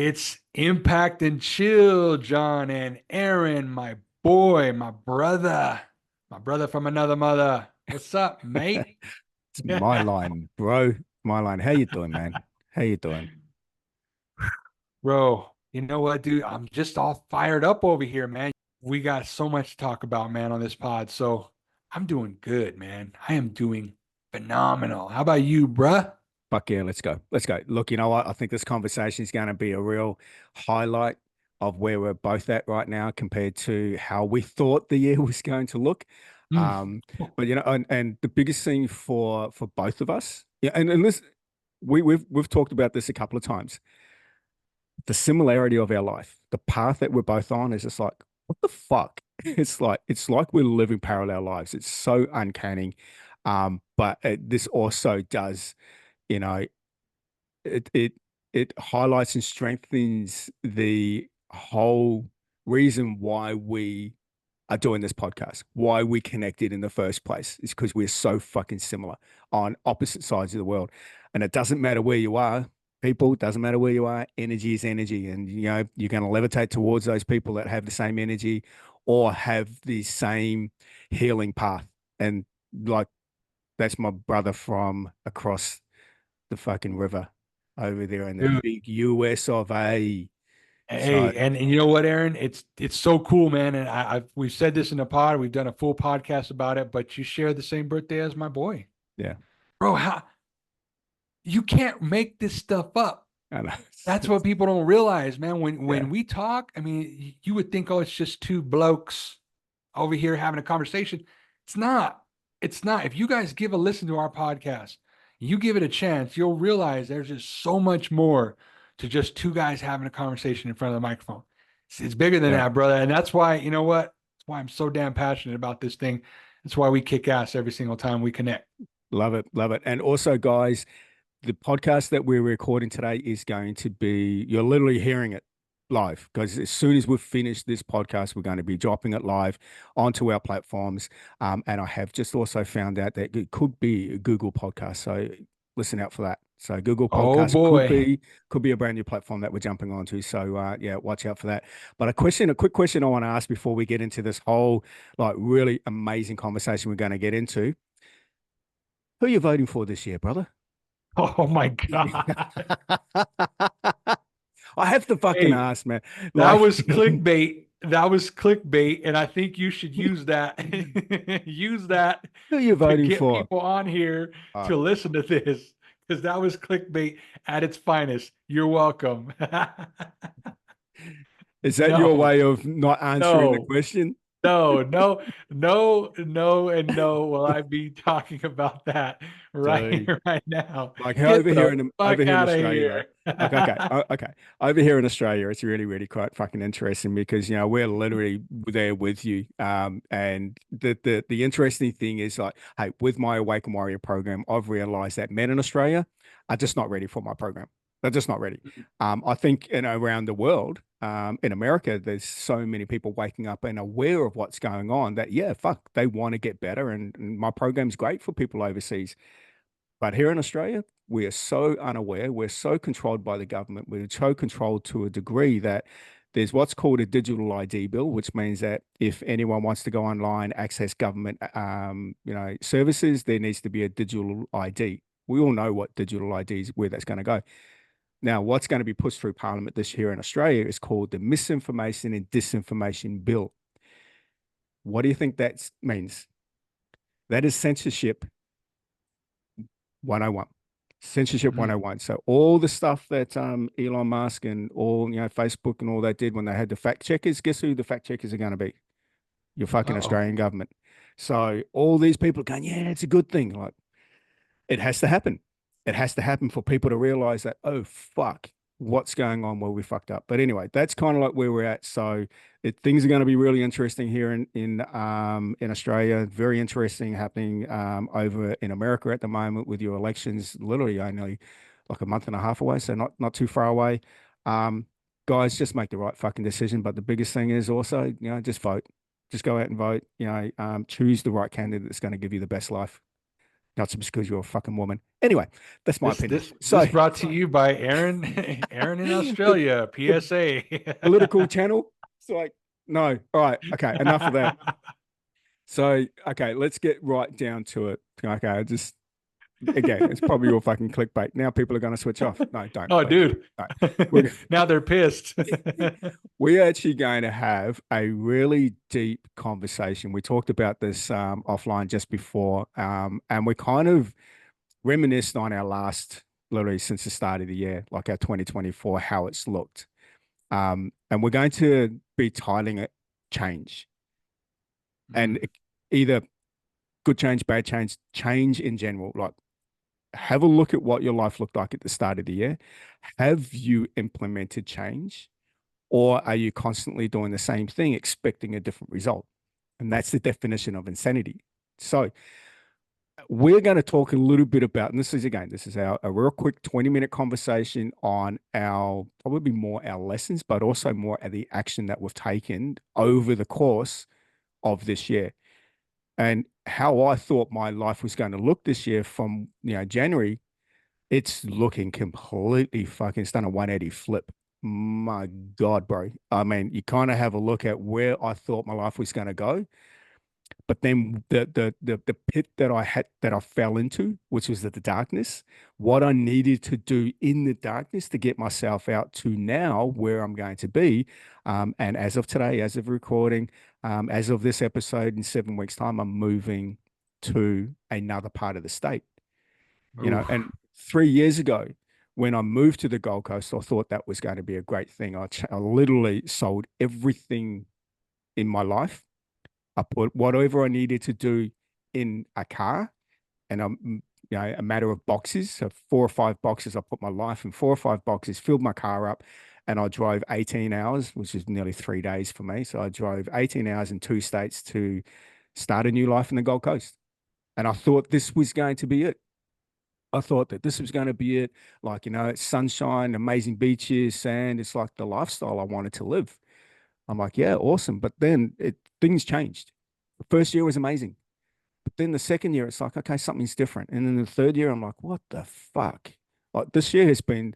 It's Impact and Chill, John and Aaron, my brother from another mother. What's up, mate? It's my line, bro. My line. How you doing, man? How you doing? Bro, you know what, dude? I'm just all fired up over here, man. We got so much to talk about, man, on this pod. So I'm doing good, man. I am doing phenomenal. How about you, bruh? Fuck yeah, let's go. Let's go. Look, you know what? I think this conversation is going to be a real highlight of where we're both at right now compared to how we thought the year was going to look. Mm. Um, but and the biggest thing for both of us, yeah, and this we've talked about this a couple of times. The similarity of our life, the path that we're both on is just like, what the fuck? It's like we're living parallel lives. It's so uncanny. But this also does, you know, it it it highlights and strengthens the whole reason why we are doing this podcast, why we connected in the first place, is because we're so fucking similar on opposite sides of the world. And it doesn't matter where you are, people, it doesn't matter where you are, energy is energy. And, you're going to levitate towards those people that have the same energy or have the same healing path. And like, that's my brother from across the fucking river over there in the Dude, big US of A. So, hey, and you know what, Aaron? It's so cool, man. And we've said this in the pod. We've done a full podcast about it, but you share the same birthday as my boy. yeah, Bro, how you can't make this stuff up. I know. That's what people don't realize, man. When Yeah. when we talk, I mean, you would think, oh, it's just two blokes over here having a conversation. It's not. It's not. If you guys give a listen to our podcast, you give it a chance, you'll realize there's just so much more to just two guys having a conversation in front of the microphone. It's bigger than Yeah. that, brother. And that's why, you know what? That's why I'm so damn passionate about this thing. That's why we kick ass every single time we connect. Love it. Love it. And also, guys, the podcast that we're recording today is going to be, you're literally hearing it live because as soon as we've finished this podcast, we're going to be dropping it live onto our platforms. And I have just also found out that it could be a Google podcast. So listen out for that. So Google Oh Podcast could boy. be a brand new platform that we're jumping onto. So yeah, watch out for that. But a quick question I want to ask before we get into this whole like really amazing conversation we're going to get into. Who are you voting for this year, brother? Oh my God. I have to fucking Hey, ask, man. that Like, was clickbait. That was clickbait. And I think you should use that. Use that who are you to voting get for? people on here Uh, to listen to this. Because that was clickbait at its finest. You're welcome. is that your No, way of not answering the no. question? No, and no will I be talking about that Dude, right now. like Get the over fuck here in out of Australia, right? here. Okay. Over here in Australia, it's really, really quite fucking interesting because we're literally there with you. And the interesting thing is like, hey, with my Awaken Warrior program, I've realized that men in Australia are just not ready for my program. They're just not ready. I think around the world, in America, there's so many people waking up and aware of what's going on that yeah, fuck, they want to get better, and my program's great for people overseas. But here in Australia, we are so unaware. We're so controlled by the government. We're so controlled to a degree that there's what's called a digital ID bill, which means that if anyone wants to go online, access government, services, there needs to be a digital ID. We all know what digital ID is, where that's going to go. Now, what's going to be pushed through Parliament this year in Australia is called the Misinformation and Disinformation Bill. What do you think that means? That is censorship 101. Censorship Mhm. 101. So all the stuff that Elon Musk and all, Facebook and all that did when they had the fact checkers, guess who the fact checkers are going to be? Your fucking Uh-oh. Australian government. So all these people are going, yeah, it's a good thing. Like it has to happen. It has to happen for people to realize that, oh, fuck, what's going on where we fucked up. But anyway, that's kind of like where we're at. So things are going to be really interesting here in Australia. Very interesting happening over in America at the moment with your elections, literally only like a month and a half away, so not too far away. Um, Guys, just make the right fucking decision. But the biggest thing is also, just vote. Just go out and vote. Choose the right candidate that's going to give you the best life. Not just because you're a fucking woman. Anyway, that's my This opinion. this So this brought to you by Aaron Aaron in the Australia. PSA. political channel. It's like, no. All right. Okay. Enough of that. So, okay, let's get right down to it. Okay. Just again, it's probably all fucking clickbait. Now people are going to switch off. No, don't, Oh, please. dude. No. We're, Now they're pissed. we're actually going to have a really deep conversation. We talked about this offline just before, and we kind of reminisced on our last, literally since the start of the year, like our 2024, how it's looked. And we're going to be titling it change. And Mm. either good change, bad change, change in general. Like, have a look at what your life looked like at the start of the year. Have you implemented change, or are you constantly doing the same thing, expecting a different result? And that's the definition of insanity. So, we're going to talk a little bit about, and this is our a real quick 20-minute conversation on our probably more our lessons, but also more at the action that we've taken over the course of this year. And how I thought my life was going to look this year from, January, it's looking completely fucking, it's done a 180 flip. My God, bro. I mean, you kind of have a look at where I thought my life was going to go, but then the pit that I fell into, which was the darkness, what I needed to do in the darkness to get myself out to now where I'm going to be. And as of today, as of recording, as of this episode in 7 weeks' time, I'm moving to another part of the state. And Oof. 3 years ago, when I moved to the Gold Coast, I thought that was going to be a great thing. I literally sold everything in my life. I put whatever I needed to do in a car, and a matter of boxes, so 4 or 5 boxes. I put my life in 4 or 5 boxes, filled my car up, and I drove 18 hours, which is nearly 3 days for me. So I drove 18 hours in 2 states to start a new life in the Gold Coast. And I thought this was going to be it. I thought that this was going to be it. Like, it's sunshine, amazing beaches, sand. It's like the lifestyle I wanted to live. I'm like, yeah, awesome. But then things changed. The first year was amazing. But then the second year, it's like, okay, something's different. And then the third year, I'm like, what the fuck? Like this year has been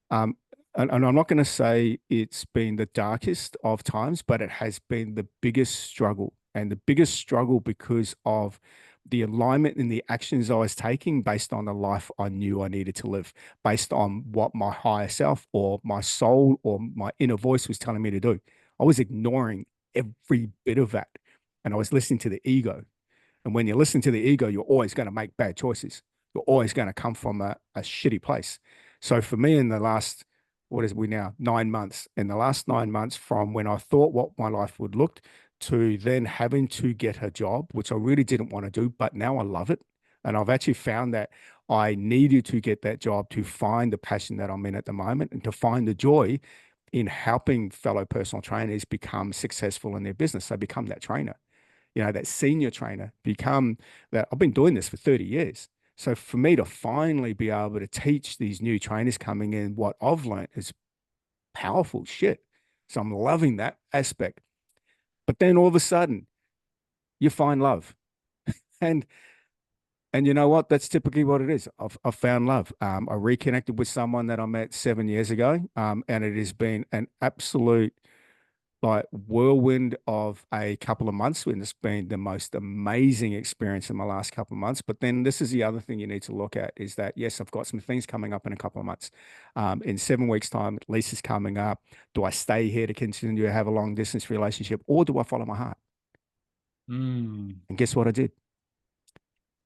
um, and I'm not going to say it's been the darkest of times, but it has been the biggest struggle. And the biggest struggle because of the alignment and the actions I was taking based on the life I knew I needed to live, based on what my higher self or my soul or my inner voice was telling me to do. I was ignoring every bit of that. And I was listening to the ego. And when you listen to the ego, you're always going to make bad choices. You're always going to come from a shitty place. So for me, in the last, what is we now, 9 months, in the last 9 months from when I thought what my life would look to then having to get a job, which I really didn't want to do, but now I love it. And I've actually found that I needed to get that job to find the passion that I'm in at the moment and to find the joy in helping fellow personal trainers become successful in their business. So become that trainer, that senior trainer, become that. I've been doing this for 30 years. So for me to finally be able to teach these new trainers coming in what I've learned is powerful shit. So I'm loving that aspect. But then all of a sudden you find love. And and you know what? That's typically what it is. I've found love. I reconnected with someone that I met 7 years ago. And it has been an absolute like whirlwind of a couple of months, and it's been the most amazing experience in my last couple of months. But then this is the other thing you need to look at is that, yes, I've got some things coming up in a couple of months. In 7 weeks' time, lease is coming up. Do I stay here to continue to have a long distance relationship, or do I follow my heart? Mm. And guess what I did?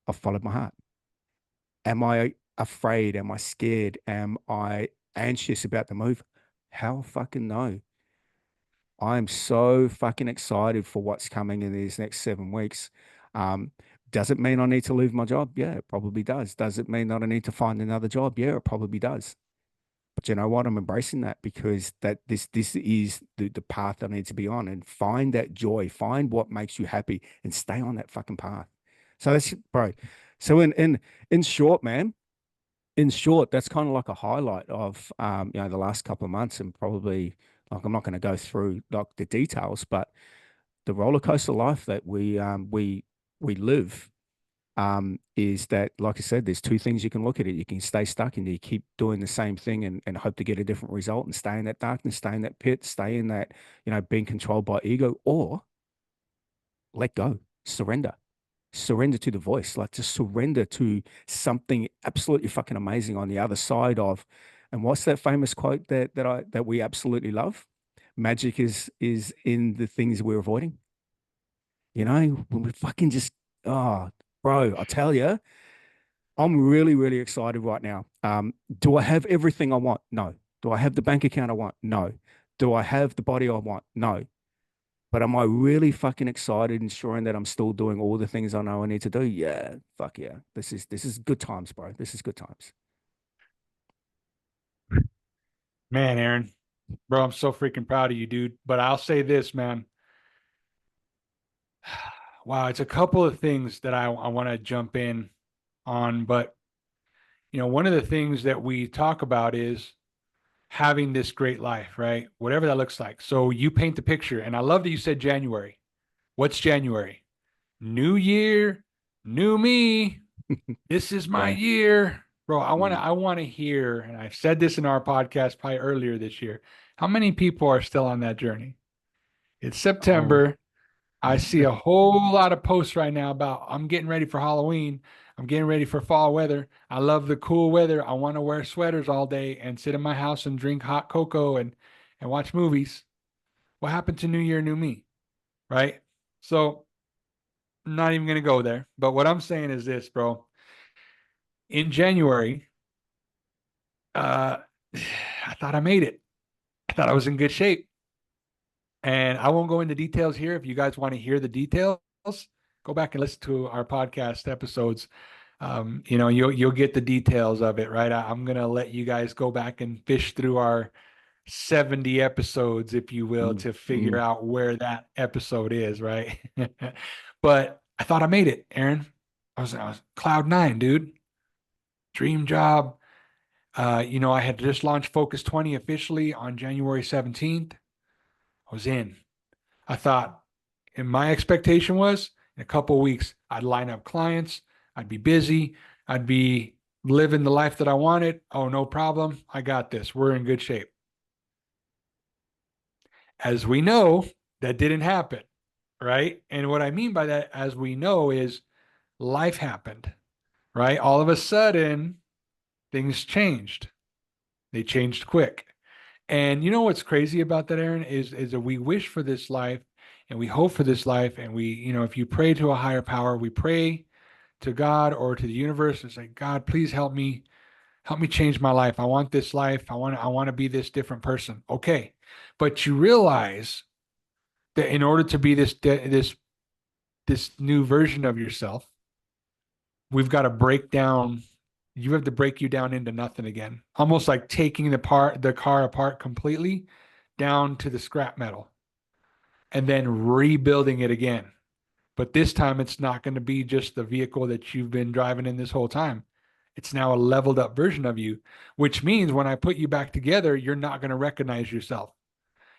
I followed my heart. Am I afraid? Am I scared? Am I anxious about the move? Hell fucking no. I'm so fucking excited for what's coming in these next 7 weeks. Um, does it mean I need to leave my job? Yeah, it probably does. Does it mean that I need to find another job? Yeah, it probably does. But you know what? I'm embracing that because this is the path I need to be on, and find that joy, find what makes you happy, and stay on that fucking path. So that's bro. So in short, man, in short, that's kind of like a highlight of the last couple of months, and probably like I'm not going to go through like the details, but the roller coaster life that we live is that, like I said, there's two things you can look at it. You can stay stuck and you keep doing the same thing and hope to get a different result and stay in that darkness, stay in that pit, stay in that, being controlled by ego, or let go, surrender. Surrender to the voice, like just surrender to something absolutely fucking amazing on the other side of. And what's that famous quote that we absolutely love? Magic is in the things we're avoiding. When we fucking just, oh, bro, I tell you, I'm really, really excited right now. Do I have everything I want? No. Do I have the bank account I want? No. Do I have the body I want? No. But am I really fucking excited, ensuring that I'm still doing all the things I know I need to do? Yeah, fuck yeah. This is good times, bro. This is good times. Man, Aaron, bro, I'm so freaking proud of you, dude. But I'll say this, man. Wow, it's a couple of things that I want to jump in on. But, one of the things that we talk about is having this great life, right? Whatever that looks like. So you paint the picture. And I love that you said January. What's January? New year, new me. This is my Yeah. year. Bro, I want to Mm. I want to hear, and I've said this in our podcast probably earlier this year. How many people are still on that journey? It's Oh, September. I see a whole lot of posts right now about I'm getting ready for Halloween. I'm getting ready for fall weather. I love the cool weather. I want to wear sweaters all day and sit in my house and drink hot cocoa and watch movies. What happened to New Year, New Me? Right? So I'm not even gonna go there. But what I'm saying is this, bro. In January, uh I thought I made it. I thought I was in good shape. And I won't go into details here. If you guys want to hear the details, go back and listen to our podcast episodes. You'll get the details of it, right? I'm gonna let you guys go back and fish through our 70 episodes, if you will, mm, to figure mm. out where that episode is, right? But I thought I made it, Aaron. I was cloud nine, dude. Dream job. I had just launched Focus 20 officially on January 17th. I was in. I thought, and my expectation was in a couple of weeks, I'd line up clients, I'd be busy, I'd be living the life that I wanted. Oh, no problem. I got this. We're in good shape. As we know, that didn't happen, right? And what I mean by that, as we know, is life happened, right? All of a sudden, things changed. They changed quick. And you know what's crazy about that, Aaron, is that we wish for this life and we hope for this life. And if you pray to a higher power, we pray to God or to the universe and say, God, please help me change my life. I want this life. I want to be this different person. Okay. But you realize that in order to be this new version of yourself, we've got to break down you have to break you down into nothing again. Almost like taking the car apart completely down to the scrap metal and then rebuilding it again. But this time it's not going to be just the vehicle that you've been driving in this whole time. It's now a leveled up version of you, which means when I put you back together, you're not going to recognize yourself.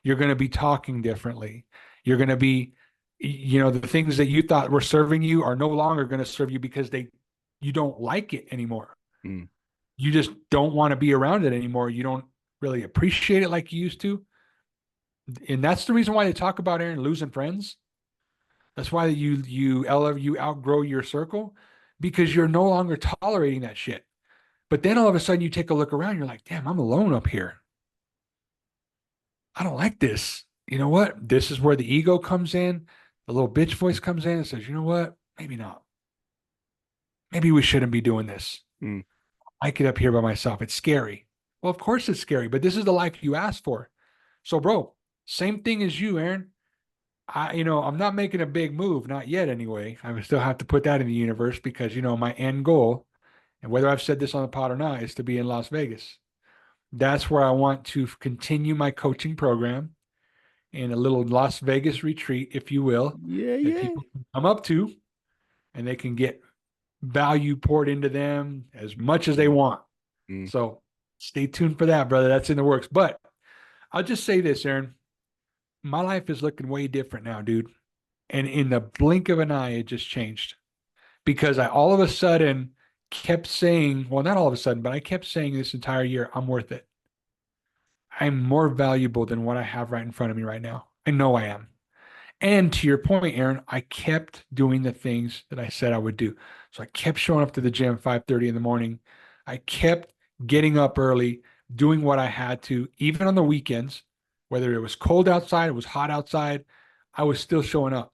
You're going to be talking differently. You're going to be, the things that you thought were serving you are no longer going to serve you because you don't like it anymore. Mm. You just don't want to be around it anymore. You don't really appreciate it like you used to. And that's the reason why they talk about Aaron losing friends. That's why you outgrow your circle because you're no longer tolerating that shit. But then all of a sudden you take a look around, you're like, damn, I'm alone up here. I don't like this. You know what? This is where the ego comes in. The little bitch voice comes in and says, you know what? Maybe not. Maybe we shouldn't be doing this. Mm. I get up here by myself. It's scary. Well, of course it's scary, but this is the life you asked for. So, bro, same thing as you, Aaron. I'm not making a big move, not yet anyway. I would still have to put that in the universe because, my end goal, and whether I've said this on the pod or not, is to be in Las Vegas. That's where I want to continue my coaching program in a little Las Vegas retreat, if you will, Yeah, that yeah. people can come up to and they can get value poured into them as much as they Mm. want. Mm. So stay tuned for that, brother. That's in the works. But I'll just say this, Aaron. My life is looking way different now, dude. And in the blink of an eye, it just changed because I all of a sudden kept saying, well, not all of a sudden, but I kept saying this entire year, I'm worth it. I'm more valuable than what I have right in front of me right now. I know I am. And to your point, Aaron, I kept doing the things that I said I would do. So I kept showing up to the gym 5:30 in the morning. I kept getting up early, doing what I had to, even on the weekends, whether it was cold outside, it was hot outside, I was still showing up.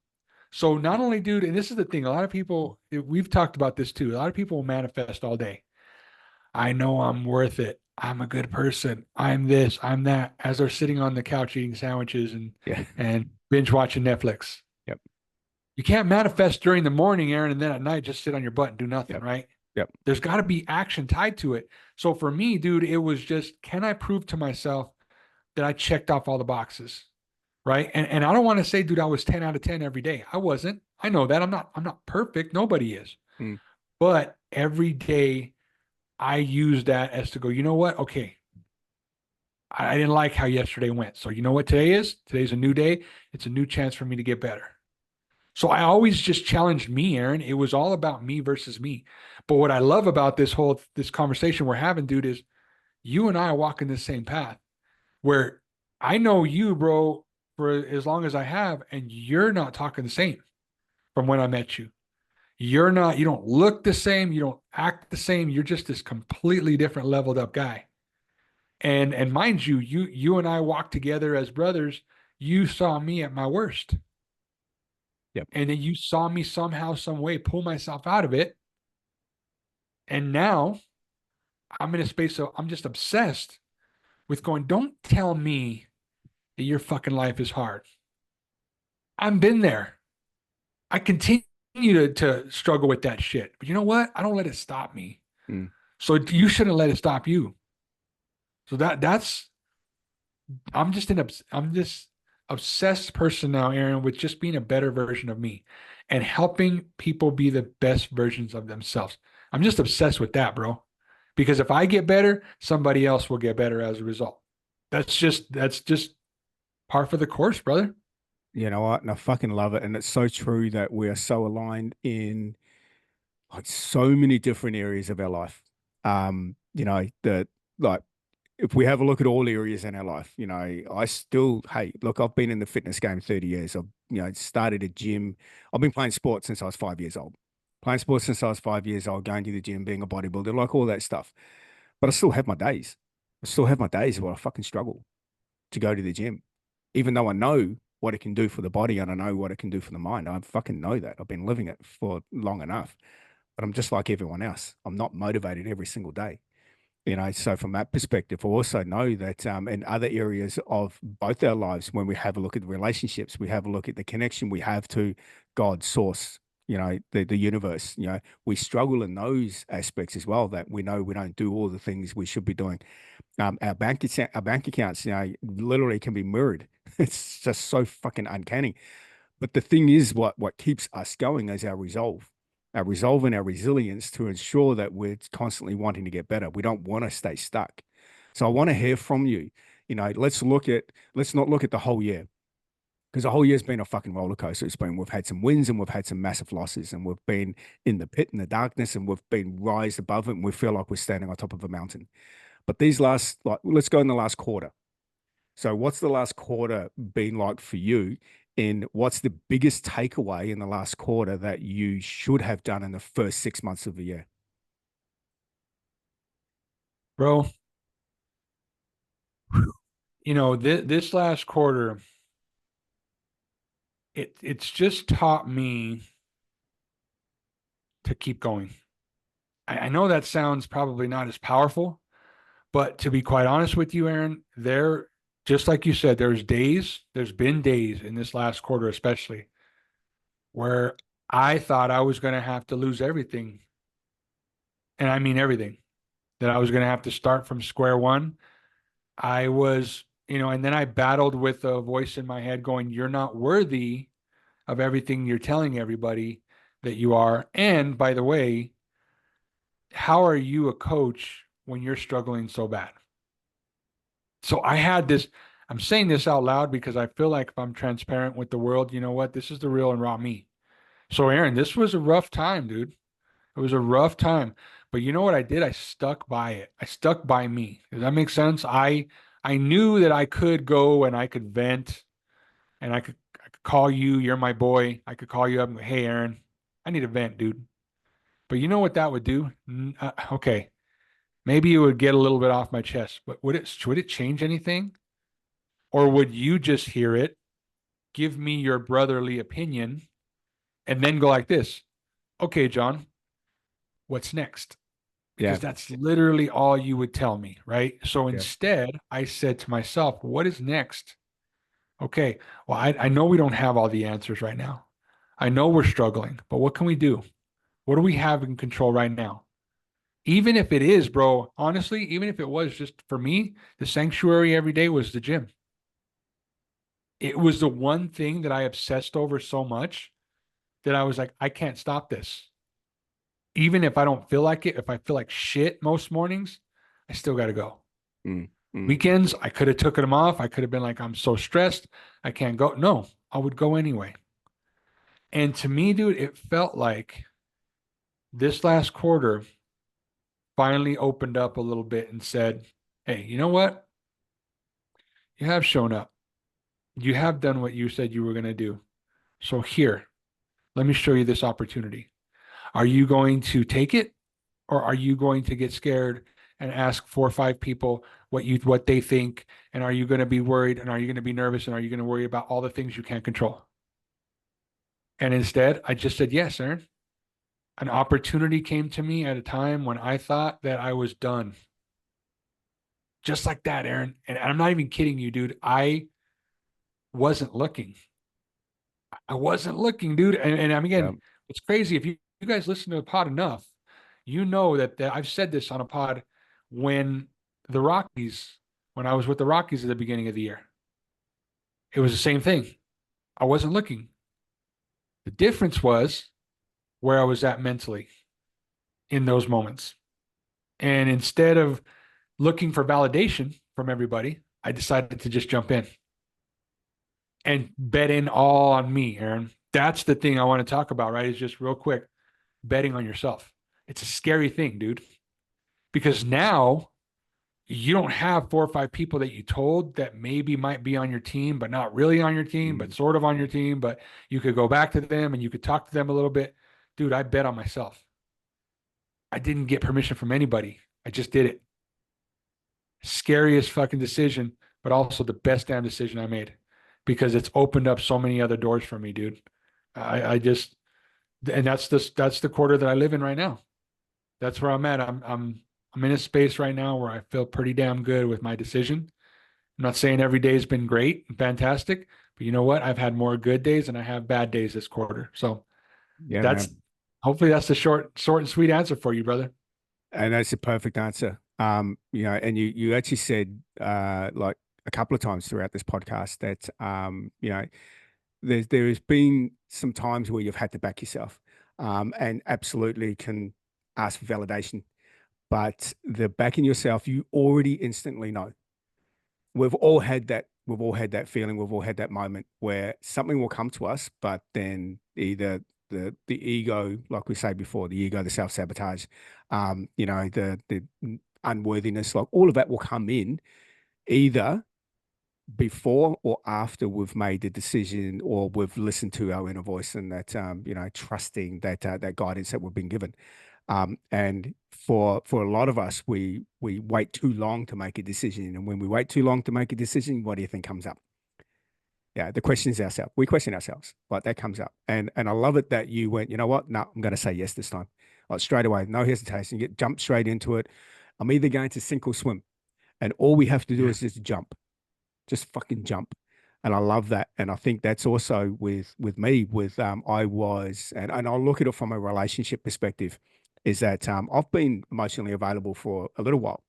So not only, dude, and this is the thing, a lot of people, we've talked about this too. A lot of people will manifest all day. I know I'm worth it. I'm a good person. I'm this, I'm that, as they're sitting on the couch eating sandwiches Yeah. and binge watching Netflix. Yep. You can't manifest during the morning, Aaron, and then at night just sit on your butt and do nothing, Yep. right? Yep. There's got to be action tied to it. So for me, dude, it was just, can I prove to myself that I checked off all the boxes? Right. And I don't want to say, dude, I was 10 out of 10 every day. I wasn't. I know that. I'm not perfect. Nobody is. Mm. But every day I use that as to go, you know what? Okay. I didn't like how yesterday went. So you know what today is? Today's a new day. It's a new chance for me to get better. So I always just challenged me, Aaron. It was all about me versus me. But what I love about this conversation we're having, dude, is you and I are walking the same path where I know you, bro, for as long as I have, and you're not talking the same from when I met you. You don't look the same, you don't act the same. You're just this completely different leveled up guy. And mind you, you and I walked together as brothers. You saw me at my worst. Yep. And then you saw me somehow, some way pull myself out of it. And now I'm in a space of I'm just obsessed with going, don't tell me that your fucking life is hard. I've been there. I continue to struggle with that shit. But you know what? I don't let it stop me. Mm. So you shouldn't let it stop you. So that's I'm just obsessed person now, Aaron, with just being a better version of me and helping people be the best versions of themselves. I'm just obsessed with that, bro. Because if I get better, somebody else will get better as a result. That's just par for the course, brother. You know what? And I fucking love it. And it's so true that we are so aligned in like so many different areas of our life. The like if we have a look at all areas in our life, I still, hey, look, I've been in the fitness game 30 years. I've, started a gym. I've been playing sports since I was 5 years old. Playing sports since I was 5 years old, going to the gym, being a bodybuilder, like all that stuff. But I still have my days. I still have my days where I fucking struggle to go to the gym, even though I know what it can do for the body and I know what it can do for the mind. I fucking know that. I've been living it for long enough, but I'm just like everyone else. I'm not motivated every single day. So from that perspective, I also know that in other areas of both our lives, when we have a look at the relationships, we have a look at the connection we have to God, source, the universe, we struggle in those aspects as well, that we know we don't do all the things we should be doing. Our bank accounts, literally can be mirrored. It's just so fucking uncanny. But the thing is, what keeps us going is our resolve and our resilience to ensure that we're constantly wanting to get better. We don't want to stay stuck. So I want to hear from you. Let's not look at the whole year, because the whole year's been a fucking roller coaster. We've had some wins and we've had some massive losses, and we've been in the pit in the darkness, and we've been rised above it, and we feel like we're standing on top of a mountain. But let's go in the last quarter. So what's the last quarter been like for you? And what's the biggest takeaway in the last quarter that you should have done in the first 6 months of the year? Bro, this last quarter, it's just taught me to keep going. I know that sounds probably not as powerful, but to be quite honest with you, Aaron, just like you said, there's been days in this last quarter, especially, where I thought I was going to have to lose everything. And I mean everything, that I was going to have to start from square one. I was, and then I battled with a voice in my head going, you're not worthy of everything you're telling everybody that you are. And by the way, how are you a coach when you're struggling so bad? So I'm saying this out loud because I feel like if I'm transparent with the world, you know what? This is the real and raw me. So, Aaron, this was a rough time, dude. It was a rough time. But you know what I did? I stuck by it. I stuck by me. Does that make sense? I knew that I could go and I could vent and I could call you. You're my boy. I could call you up and go, hey, Aaron, I need a vent, dude. But you know what that would do? Okay, maybe it would get a little bit off my chest, but would it change anything? Or would you just hear it, give me your brotherly opinion, and then go like this? Okay, John, what's next? Yeah. Because that's literally all you would tell me, right? So Yeah. instead, I said to myself, what is next? Okay, well, I know we don't have all the answers right now. I know we're struggling, but what can we do? What do we have in control right now? Even if it is, bro, honestly, even if it was just for me, the sanctuary every day was the gym. It was the one thing that I obsessed over so much that I was like, I can't stop this. Even if I don't feel like it, if I feel like shit most mornings, I still got to go. Mm, mm. Weekends, I could have took them off. I could have been like, I'm so stressed, I can't go. No, I would go anyway. And to me, dude, it felt like this last quarter finally opened up a little bit and said, hey, you know what? You have shown up. You have done what you said you were going to do. So here, let me show you this opportunity. Are you going to take it or are you going to get scared and ask 4 or 5 people what they think? And are you going to be worried and are you going to be nervous and are you going to worry about all the things you can't control? And instead, I just said, yes, Aaron. An opportunity came to me at a time when I thought that I was done. Just like that, Aaron. And I'm not even kidding you, dude. I wasn't looking. I wasn't looking, dude. And I'm Yeah. again, it's crazy. If you guys listen to the pod enough, you know that I've said this on a pod when the Rockies, when I was with the Rockies at the beginning of the year, it was the same thing. I wasn't looking. The difference was where I was at mentally in those moments. And instead of looking for validation from everybody, I decided to just jump in and bet in all on me, Aaron. That's the thing I want to talk about, right? Is just real quick betting on yourself. It's a scary thing, dude, because now you don't have 4 or 5 people that you told that maybe might be on your team, but not really on your team, but Mm. sort of on your team. But you could go back to them and you could talk to them a little bit. Dude, I bet on myself. I didn't get permission from anybody. I just did it. Scariest fucking decision, but also the best damn decision I made because it's opened up so many other doors for me, dude. I just, and that's the quarter that I live in right now. That's where I'm at. I'm in a space right now where I feel pretty damn good with my decision. I'm not saying every day has been great and fantastic, but you know what? I've had more good days and I have bad days this quarter. So Yeah, that's man. hopefully that's the short and sweet answer for you, brother. And that's a perfect answer. And you actually said like a couple of times throughout this podcast that there has been some times where you've had to back yourself, and absolutely can ask for validation. But the backing yourself, you already instantly know. We've all had that. We've all had that feeling. We've all had that moment where something will come to us, but then either the ego, like we say before, the ego, the self sabotage, the unworthiness, like all of that will come in either before or after we've made the decision or we've listened to our inner voice and that trusting that guidance that we've been given. And for a lot of us, we wait too long to make a decision, and when we wait too long to make a decision, what do you think comes up? Yeah, the question is ourselves. We question ourselves, but that comes up, and I love it that you went. You know what? No, I'm going to say yes this time. Like straight away, no hesitation. Get jump straight into it. I'm either going to sink or swim, and all we have to do Yeah. is just jump, just fucking jump. And I love that, and I think that's also with me. With I was, and I'll look at it from a relationship perspective, is that I've been emotionally available for a little while.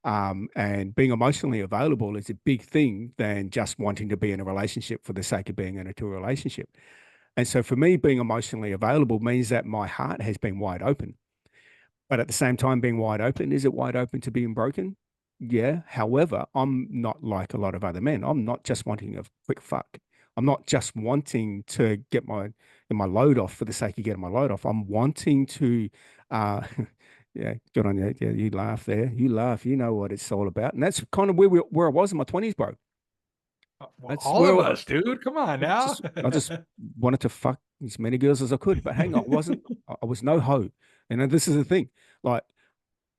And being emotionally available is a big thing than just wanting to be in a relationship for the sake of being in a relationship. And so for me, being emotionally available means that my heart has been wide open. But at the same time, being wide open, is it wide open to being broken? Yeah. However, I'm not like a lot of other men. I'm not just wanting a quick fuck. I'm not just wanting to get my load off for the sake of getting my load off. I'm wanting to, uh, yeah, good on you. Yeah, you laugh there. You laugh. You know what it's all about, and that's kind of where I was in my 20s, bro. Well, That's all of where us, dude. Come on now. I just wanted to fuck as many girls as I could. But hang on, I was no hoe. And then this is the thing. Like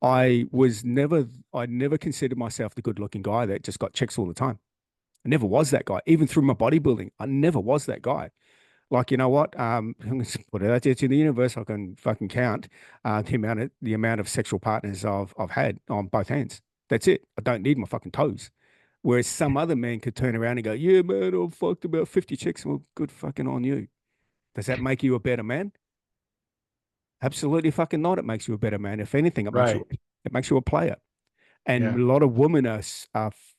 I was never I never considered myself the good looking guy that just got chicks all the time. I never was that guy. Even through my bodybuilding, I never was that guy. Like, you know what? I'm gonna put it out there to the universe. I can fucking count the amount of sexual partners I've had on both hands. That's it. I don't need my fucking toes. Whereas some other man could turn around and go, "Yeah, man, I've fucked about 50 chicks." Well, good fucking on you. Does that make you a better man? Absolutely fucking not. It makes you a better man. If anything, Right. it makes you a player. And Yeah. a lot of women are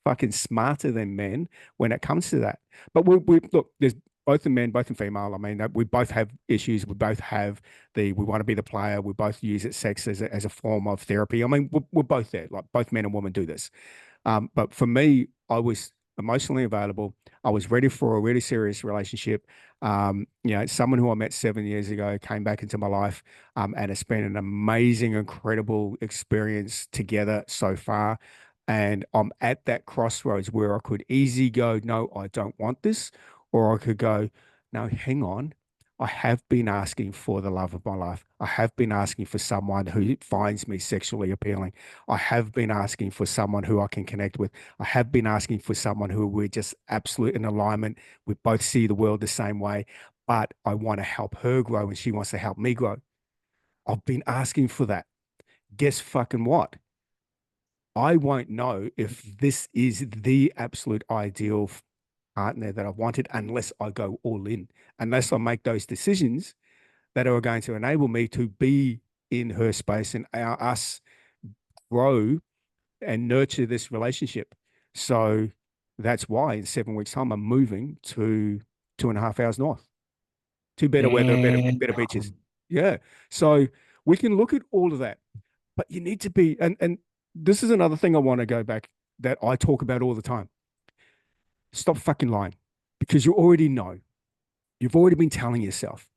fucking smarter than men when it comes to that. But we look, there's both in men, both in female. I mean, we both have issues. We both have we want to be the player. We both use it sex as a form of therapy. I mean, we're both there. Like both men and women do this. But for me, I was emotionally available. I was ready for a really serious relationship. Someone who I met 7 years ago came back into my life, and it's been an amazing, incredible experience together so far. And I'm at that crossroads where I could easily go, no, I don't want this, or I could go, no, hang on. I have been asking for the love of my life. I have been asking for someone who finds me sexually appealing. I have been asking for someone who I can connect with. I have been asking for someone who we're just absolute in alignment. We both see the world the same way, but I want to help her grow and she wants to help me grow. I've been asking for that. Guess fucking what? I won't know if this is the absolute ideal partner that I wanted unless I go all in, unless I make those decisions that are going to enable me to be in her space and us grow and nurture this relationship. So that's why in 7 weeks' time, I'm moving to 2.5 hours north, to better weather, Damn. better beaches. Yeah. So we can look at all of that, but you need to be, and this is another thing I want to go back that I talk about all the time. Stop fucking lying because you already know. You've already been telling yourself.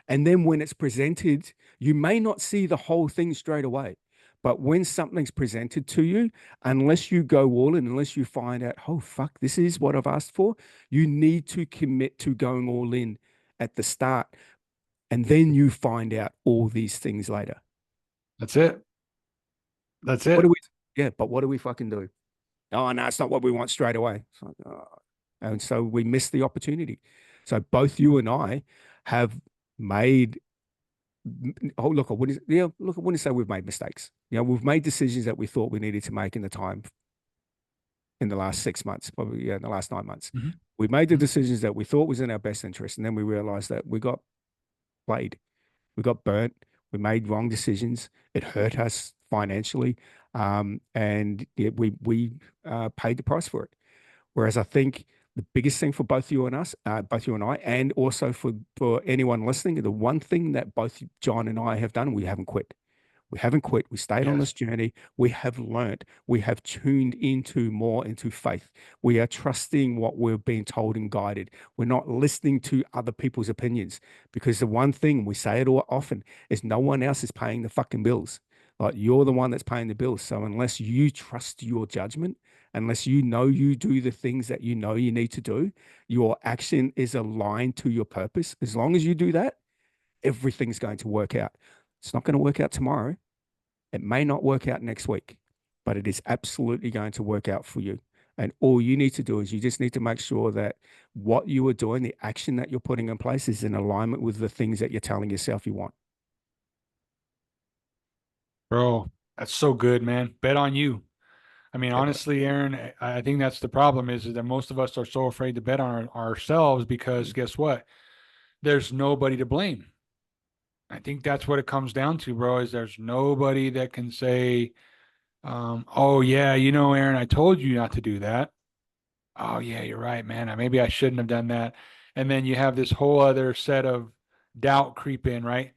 And then when it's presented, you may not see the whole thing straight away. But when something's presented to you, unless you go all in, unless you find out, oh, fuck, this is what I've asked for, you need to commit to going all in at the start. And then you find out all these things later. That's it. That's What do it. we, yeah, but what do we fucking do? Oh, no, it's not what we want straight away. It's like, oh. And so we miss the opportunity. So both you and I have made oh look, I wouldn't say we've made mistakes. We've made decisions that we thought we needed to make in the time in the last 6 months, probably in the last 9 months. Mhm. We made the Mhm. decisions that we thought was in our best interest, and then we realized that we got played, we got burnt, we made wrong decisions. It hurt us financially, and yeah, we paid the price for it. Whereas I think the biggest thing for both you and I, and also for anyone listening, the one thing that both John and I have done, we haven't quit. We haven't quit. We stayed on Yes. this journey. We have learnt. We have tuned into more into faith. We are trusting what we're being told and guided. We're not listening to other people's opinions because the one thing we say it all often is no one else is paying the fucking bills. Like you're the one that's paying the bills. So unless you trust your judgment, unless you know you do the things that you know you need to do, your action is aligned to your purpose. As long as you do that, everything's going to work out. It's not going to work out tomorrow. It may not work out next week, but it is absolutely going to work out for you. And all you need to do is you just need to make sure that what you are doing, the action that you're putting in place is in alignment with the things that you're telling yourself you want. Bro, that's so good, man. Bet on you. I mean, Yeah, bro. honestly, Aaron, I think that's the problem is that most of us are so afraid to bet on ourselves because Mm, guess what? There's nobody to blame. I think that's what it comes down to, bro, is there's nobody that can say, oh yeah, Aaron, I told you not to do that. Oh yeah, you're right, man. Maybe I shouldn't have done that. And then you have this whole other set of doubt creep in, right?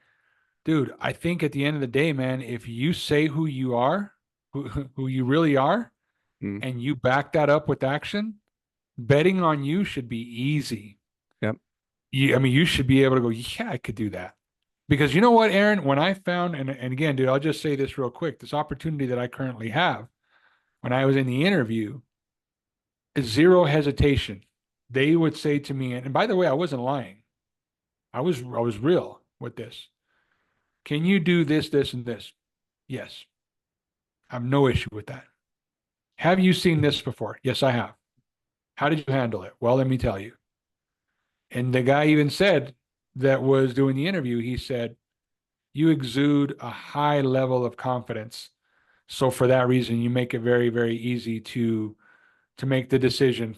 Dude, I think at the end of the day, man, if you say who you are, who you really are, mm, and you back that up with action, betting on you should be easy. I mean, you should be able to go, yeah, I could do that. Because you know what, Aaron, when I found, and again, dude, I'll just say this real quick, this opportunity that I currently have, when I was in the interview, zero hesitation. They would say to me, and by the way, I wasn't lying. I was real with this. Can you do this, this, and this? Yes. I have no issue with that. Have you seen this before? Yes, I have. How did you handle it? Well, let me tell you. And the guy even said that was doing the interview, he said, you exude a high level of confidence. So for that reason, you make it very, very easy to make the decision,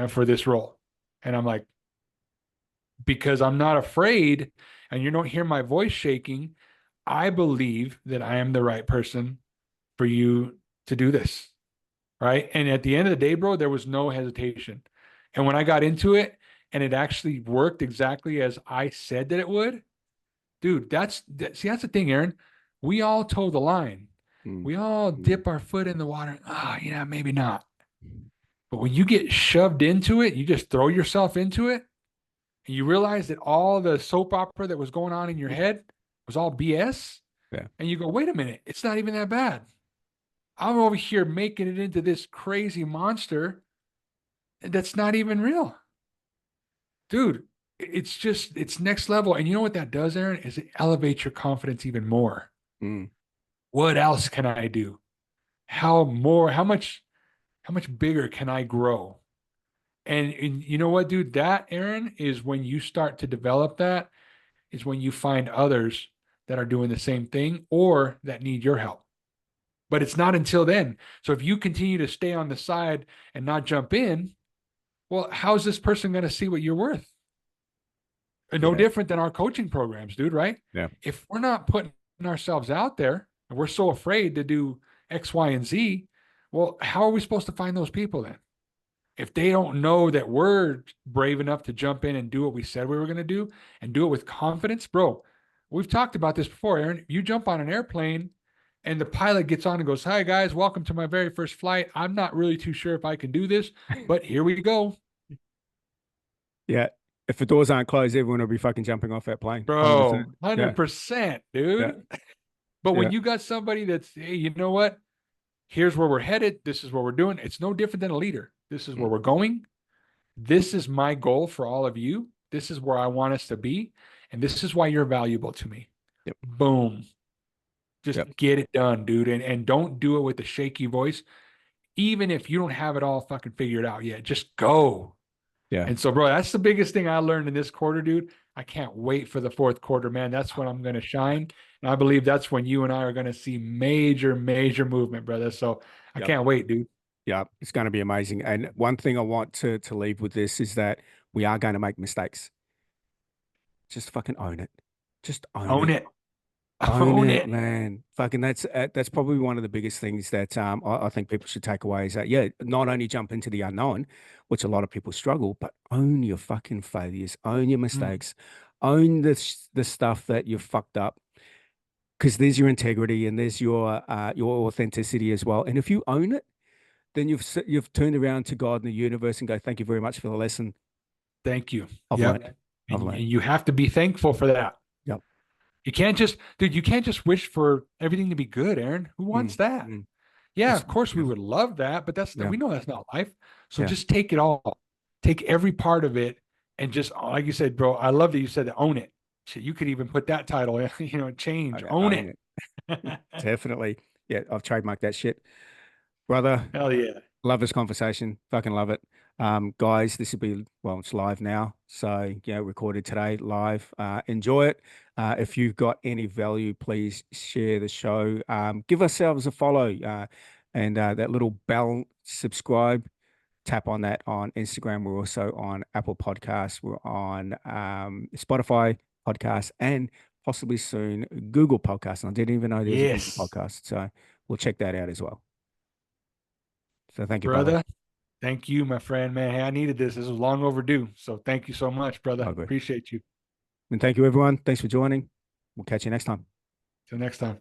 for this role. And I'm like, because I'm not afraid, and you don't hear my voice shaking, I believe that I am the right person for you to do this. Right. And at the end of the day, bro, there was no hesitation. And when I got into it and it actually worked exactly as I said that it would, dude, see, that's the thing, Aaron. We all toe the line. Mm, We all mm, dip our foot in the water. Yeah, maybe not. But when you get shoved into it, you just throw yourself into it, and you realize that all the soap opera that was going on in your head was all BS. yeah. And you go, wait a minute, it's not even that bad. I'm over here making it into this crazy monster that's not even real. Dude, it's next level. And you know what that does, Aaron, is it elevates your confidence even more. Mm, What else can I do? How much bigger can I grow? And you know what, dude? That, Aaron, is when you start to develop that, is when you find others that are doing the same thing or that need your help. But it's not until then. So if you continue to stay on the side and not jump in, well, how's this person going to see what you're worth? No yeah. different than our coaching programs, dude, right? Yeah. If we're not putting ourselves out there and we're so afraid to do X, Y, and Z, well, how are we supposed to find those people then? If they don't know that we're brave enough to jump in and do what we said we were going to do and do it with confidence, bro, we've talked about this before, Aaron. You jump on an airplane and the pilot gets on and goes, "Hi, guys, welcome to my very first flight. I'm not really too sure if I can do this, but here we go." Yeah. If the doors aren't closed, everyone will be fucking jumping off that plane. 100%. Bro, Yeah. 100%, Yeah. dude. But when Yeah. you got somebody that's, hey, you know what? Here's where we're headed. This is what we're doing. It's no different than a leader. This is Mm, where we're going. This is my goal for all of you. This is where I want us to be. And this is why you're valuable to me. yep. Boom. Just Yep. get it done, dude. And don't do it with a shaky voice, even if you don't have it all fucking figured out yet. Just go. Yeah. And so, bro, that's the biggest thing I learned in this quarter, dude. I can't wait for the fourth quarter, man. That's when I'm going to shine. And I believe that's when you and I are going to see major, major movement, brother. So I Yep. can't wait, dude. Yeah. It's going to be amazing. And one thing I want to leave with this is that we are going to make mistakes. Just fucking own it. Just own Own it. it. Own Own it, it. man. Fucking that's probably one of the biggest things that I think people should take away is that yeah, not only jump into the unknown, which a lot of people struggle, but own your fucking failures, own your Mm, mistakes, own the stuff that you've fucked up, because there's your integrity and there's your authenticity as well. And if you own it, then you've turned around to God and the universe and go, thank you very much for the lesson thank you. I've Yep. learned. I've And learned. you have to be thankful for that. Yep. You can't just, dude, you can't just wish for everything to be good, Aaron. Who wants Mm, that? mm. Yeah, That's of course we yeah, would love that, but yeah, we know that's not life. So yeah. just take it all. Take every part of it and just, like you said, bro, I love that you said to own it. Shit, you could even put that title, change, own Own it. it. Definitely. Yeah, I've trademarked that shit. Brother, Hell yeah. love this conversation. Fucking love it. Guys, this will be, well, it's live now. So, recorded today live. Enjoy it. If you've got any value, please share the show. Give ourselves a follow and that little bell, subscribe. Tap on that on Instagram. We're also on Apple Podcasts. We're on Spotify Podcasts and possibly soon Google Podcasts. And I didn't even know there was a Google Yes, Podcast. So we'll check that out as well. So thank you, brother. brother. Thank you, my friend, man. Hey, I needed this. This was long overdue. So thank you so much, brother. Oh, good. Appreciate you. And thank you, everyone. Thanks for joining. We'll catch you next time. Till next time.